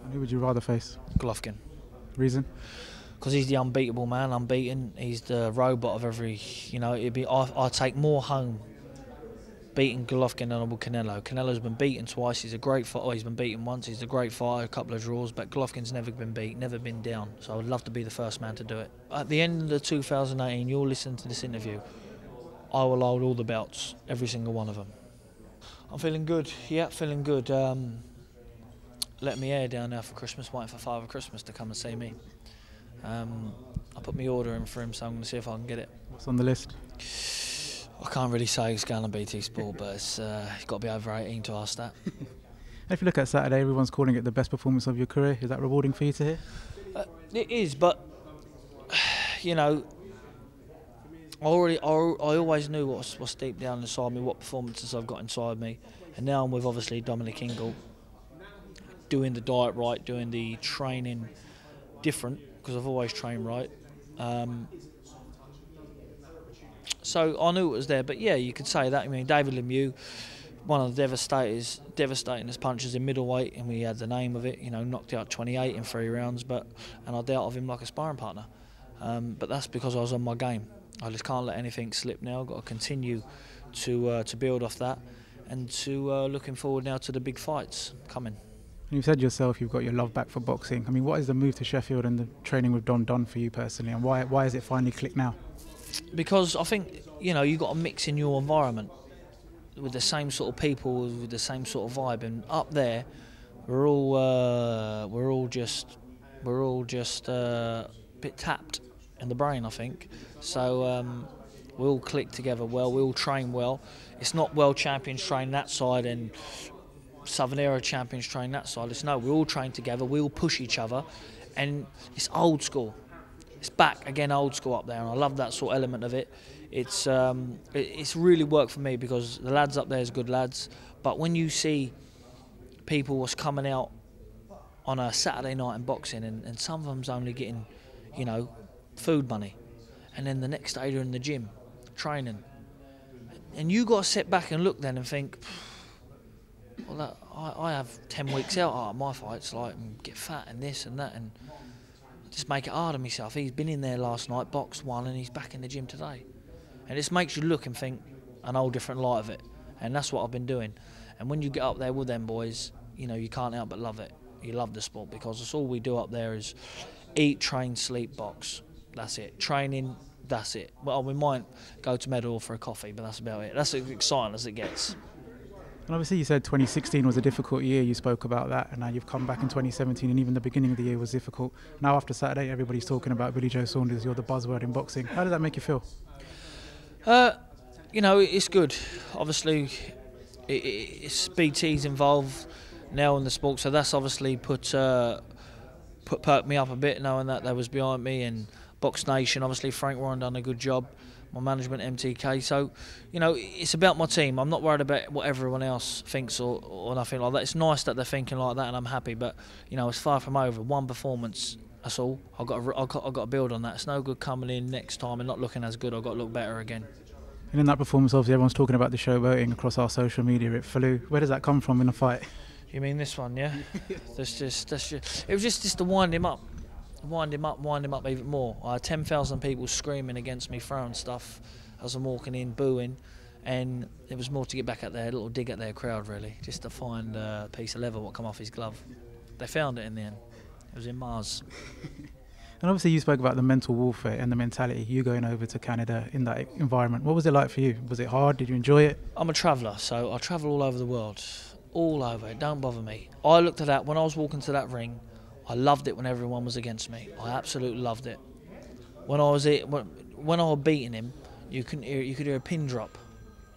And who would you rather face? Golovkin. Reason? Because he's the unbeatable man, unbeaten. He's the robot of every, you know, I take more home beating Golovkin than I will Canelo. Canelo's been beaten twice. He's a great fighter. Oh, he's been beaten once. He's a great fighter, a couple of draws. But Golovkin's never been beat, never been down. So I would love to be the first man to do it. At the end of the 2018, you'll listen to this interview. I will hold all the belts, every single one of them. I'm feeling good. Yeah, feeling good. Let me air down now for Christmas, waiting for Father Christmas to come and see me. I put my order in for him, so I'm going to see if I can get it. What's on the list? I can't really say it's going to BT Sport, but it's got to be over 18 to ask that. If you look at Saturday, everyone's calling it the best performance of your career. Is that rewarding for you to hear? It is, but you know, I always knew what's deep down inside me, what performances I've got inside me, and now I'm with obviously Dominic Ingle, doing the diet right, doing the training different, because I've always trained right. So I knew it was there, but yeah, you could say that. I mean, David Lemieux, one of the devastatingest punches in middleweight, and we had the name of it. You know, knocked out 28 in 3 rounds, and I dealt with him like a sparring partner. But that's because I was on my game. I just can't let anything slip now. I've got to continue to build off that, and to looking forward now to the big fights coming. You've said yourself you've got your love back for boxing. I mean, what is the move to Sheffield and the training with Don done for you personally, and why has it finally clicked now? Because I think, you know, you've got to mix in your environment with the same sort of people, with the same sort of vibe. And up there, we're all just a bit tapped in the brain, I think. So we all click together well. We all train well. It's not world champions train that side and Southern Era champions train that side. It's no, we all train together. We all push each other, and it's old school. It's back again, old school up there, and I love that sort of element of it. It's really worked for me because the lads up there is good lads. But when you see people was coming out on a Saturday night in boxing, and some of them's only getting, you know, food money, and then the next day they're in the gym training, and you got to sit back and look then and think, well, I have 10 weeks out at my fights, like, and get fat and this and that, and just make it hard on myself. He's been in there last night, boxed, won, and he's back in the gym today. And it just makes you look and think an whole different light of it. And that's what I've been doing. And when you get up there with them boys, you know, you can't help but love it. You love the sport, because that's all we do up there is eat, train, sleep, box. That's it. Training, that's it. Well, we might go to Meadow for a coffee, but that's about it. That's as exciting as it gets. And obviously you said 2016 was a difficult year, you spoke about that, and now you've come back in 2017, and even the beginning of the year was difficult. Now after Saturday, everybody's talking about Billy Joe Saunders, you're the buzzword in boxing. How does that make you feel? You know, it's good. Obviously, it's BT's involved now in the sport, so that's obviously perked me up a bit, knowing that they was behind me, and Box Nation, obviously Frank Warren done a good job. My management, MTK, so you know, it's about my team. I'm not worried about what everyone else thinks or nothing like that. It's nice that they're thinking like that, and I'm happy. But you know, it's far from over. One performance, that's all. I've got to build on that. It's no good coming in next time and not looking as good. I've got to look better again. And in that performance, obviously, everyone's talking about the showboating across our social media. It flew. Where does that come from in a fight? You mean this one, yeah? It was just to wind him up. Wind him up even more. I had 10,000 people screaming against me, throwing stuff as I'm walking in, booing, and it was more to get back at their little dig at their crowd, really, just to find a piece of leather what come off his glove. They found it in the end. It was in Mars. And obviously you spoke about the mental warfare and the mentality, you going over to Canada in that environment. What was it like for you? Was it hard? Did you enjoy it? I'm a traveller, so I travel all over the world. All over. It don't bother me. I looked at that when I was walking to that ring. I loved it when everyone was against me. I absolutely loved it. When I was beating him, you could hear a pin drop.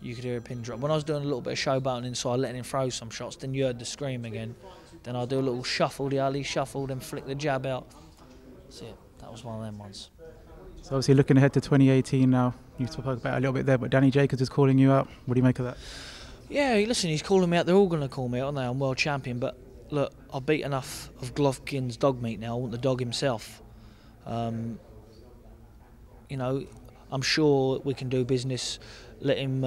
You could hear a pin drop. When I was doing a little bit of showboating inside, letting him throw some shots, then you heard the scream again. Then I'd do a little shuffle, the alley shuffle, then flick the jab out. That's it. That was one of them ones. So obviously looking ahead to 2018 now, you spoke about it a little bit there, but Danny Jacobs is calling you out. What do you make of that? Yeah, listen, he's calling me out. They're all going to call me out, aren't they? I'm world champion, but look, I've beat enough of Golovkin's dog meat now. I want the dog himself. You know, I'm sure we can do business. Let him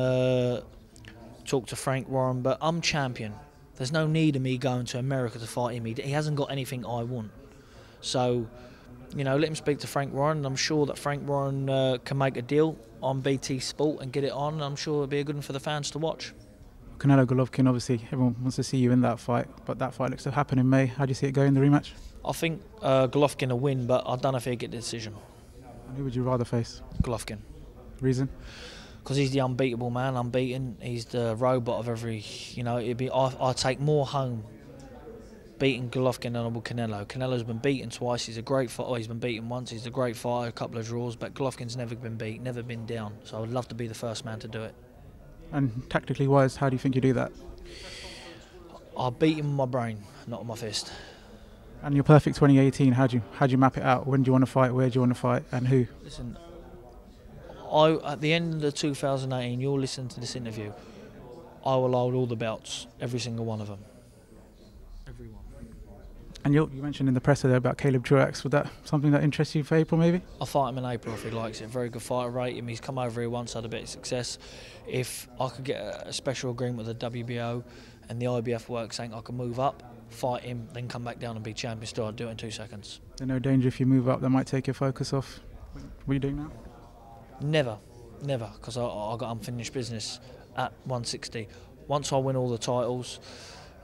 talk to Frank Warren, but I'm champion. There's no need of me going to America to fight him. He hasn't got anything I want. So, you know, let him speak to Frank Warren. I'm sure that Frank Warren can make a deal on BT Sport and get it on. I'm sure it'll be a good one for the fans to watch. Canelo Golovkin, obviously, everyone wants to see you in that fight, but that fight looks to happen in May. How do you see it going, the rematch? I think Golovkin will win, but I don't know if he'll get the decision. And who would you rather face? Golovkin. Reason? Because he's the unbeatable man, unbeaten. He's the robot of every, you know, I take more home beating Golovkin than I will Canelo. Canelo's been beaten twice. He's a great fighter. Oh, he's been beaten once. He's a great fighter, a couple of draws, but Golovkin's never been beat, never been down. So I would love to be the first man to do it. And tactically wise, how do you think you do that? I beat him with my brain, not with my fist. And your perfect 2018, how'd you map it out? When do you want to fight? Where do you want to fight? And who? Listen, at the end of the 2018, you'll listen to this interview. I will hold all the belts, every single one of them. Everyone. And you mentioned in the presser there about Caleb Truax. Would that something that interests you for April, maybe? I'll fight him in April if he likes it. Very good fighter, rate him. He's come over here once, had a bit of success. If I could get a special agreement with the WBO and the IBF work saying I can move up, fight him, then come back down and be champion still, I'd do it in 2 seconds. There's no danger if you move up that might take your focus off what are you doing now? Never, because I got unfinished business at 160. Once I win all the titles,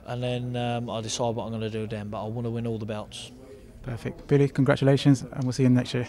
and then I decide what I'm going to do then, but I want to win all the belts. Perfect. Billy, congratulations, and we'll see you next year.